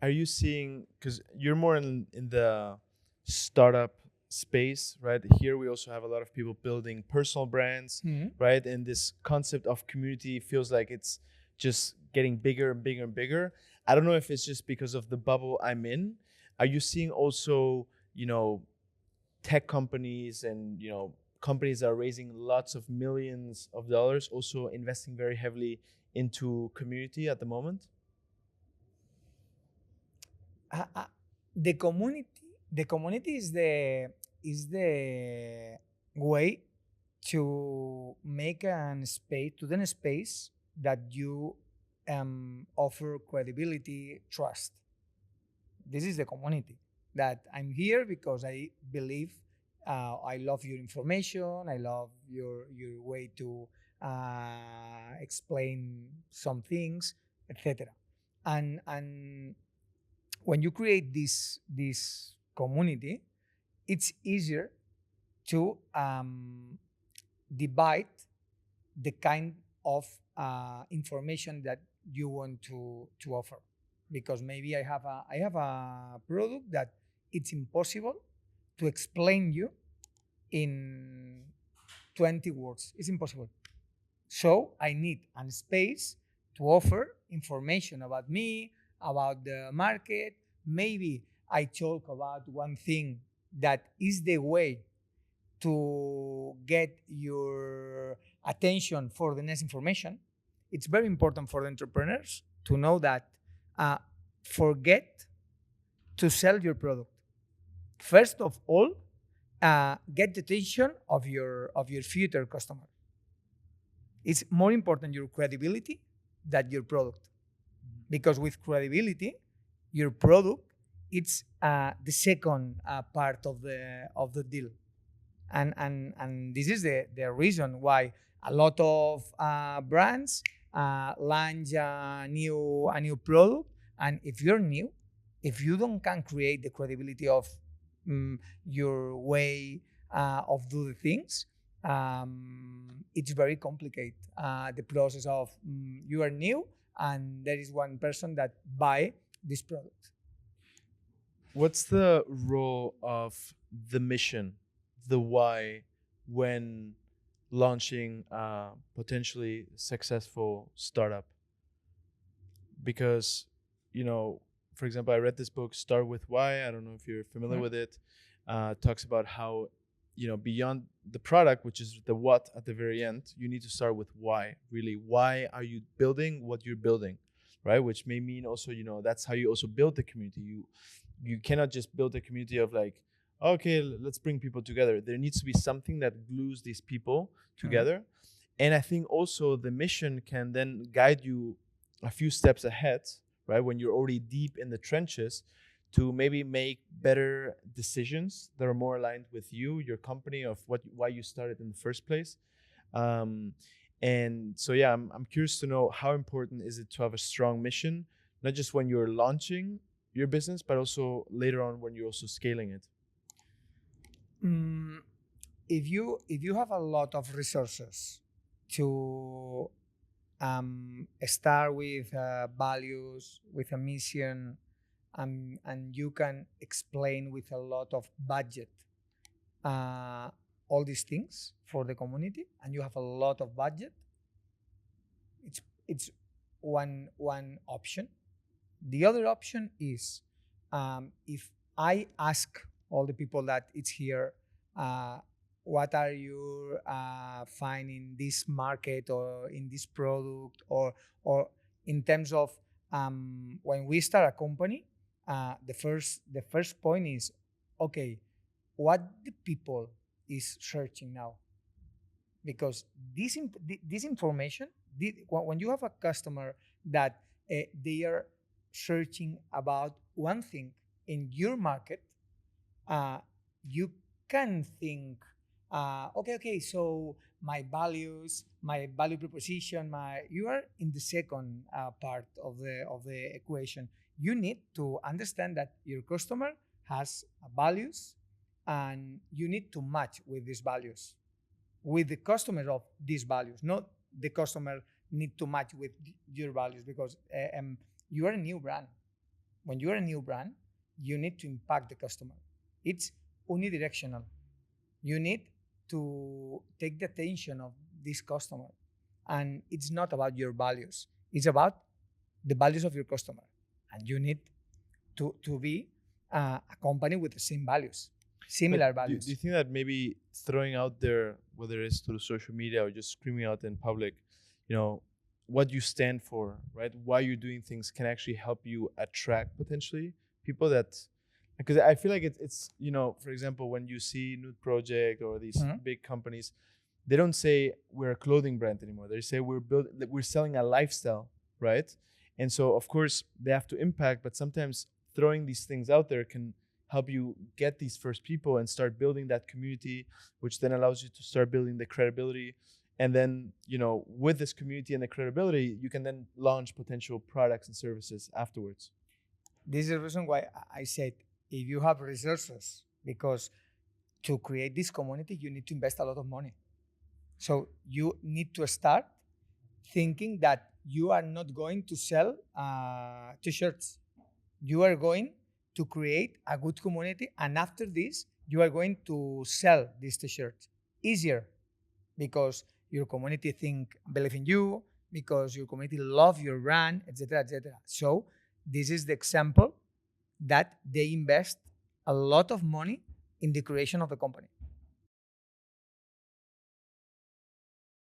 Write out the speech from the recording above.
are you seeing, because you're more in the startup space, right? Here we also have a lot of people building personal brands, Mhm. right? And this concept of community feels like it's just getting bigger and bigger and bigger. I don't know if it's just because of the bubble I'm in. Are you seeing also, you know, tech companies and, you know, companies that are raising lots of millions of dollars also investing very heavily into community at the moment? Uh, uh, the community is the way to make an space to then space that you offer credibility, trust. This is the community that I'm here because I believe, I love your information, I love your way to explain some things, etc. And when you create this community, it's easier to divide the kind of information that you want to offer, because maybe I have a product that it's impossible to explain you in 20 words. It's impossible. So I need a space to offer information about me, about the market. Maybe I talk about one thing that is the way to get your attention for the next information. It's very important for the entrepreneurs to know that, uh, forget to sell your product. First of all, get the attention of your future customer. It's more important your credibility than your product, because with credibility, your product it's the second part of the deal. And this is the reason why a lot of brands launch a new product. And if you're new, if you don't can create the credibility of your way of do the things, it's very complicated. The process of you are new and there is one person that buy this product. What's the role of the mission, the why, when launching a potentially successful startup? Because, you know, for example, I read this book, Start with Why. I don't know if you're familiar Hmm? with it. Talks about how, you know, beyond the product, which is the what at the very end, you need to start with why. Really, why are you building what you're building, right? Which may mean also, you know, that's how you also build the community. You cannot just build a community of like, okay, let's bring people together. There needs to be something that glues these people Hmm. together. And I think also the mission can then guide you a few steps ahead, right? When you're already deep in the trenches, to maybe make better decisions that are more aligned with you, your company, of why you started in the first place. Um, and so, yeah, I'm curious to know how important is it to have a strong mission, not just when you're launching your business, but also later on when you're also scaling it. Mm, if you have a lot of resources to start with values, with a mission, and you can explain with a lot of budget uh, all these things for the community, and you have a lot of budget, it's one option. The other option is, if I ask all the people that it's here, uh, what are you finding this market or in this product, or in terms of, when we start a company, the first point is, okay, what the people is searching now, because this information, when you have a customer that they are searching about one thing in your market, uh, you can think, okay, so my value proposition, you are in the second part of the equation. You need to understand that your customer has values, and you need to match with these values, with the customer of these values, not the customer need to match with your values, because you are a new brand. when you're a new brand, you need to impact the customer. It's unidirectional. You need to take the attention of this customer. And it's not about your values. It's about the values of your customer. And you need to be a company with the same values, similar values. Do you think that maybe throwing out there, whether it's through social media or just screaming out in public, you know, what you stand for, right? Why you're doing things can actually help you attract potentially people that, because I feel like it's you know, for example, when you see Nude Project or these big companies, they don't say we're a clothing brand anymore. They say we're selling a lifestyle, right? And so of course they have to impact, but sometimes throwing these things out there can help you get these first people and start building that community, which then allows you to start building the credibility. And then, you know, with this community and the credibility, you can then launch potential products and services afterwards. This is the reason why I said if you have resources, because to create this community, you need to invest a lot of money. So you need to start thinking that you are not going to sell t-shirts. You are going to create a good community, and after this, you are going to sell these t-shirts easier because your community believe in you, because your community love your brand, etc., etc. So this is the example that they invest a lot of money in the creation of the company.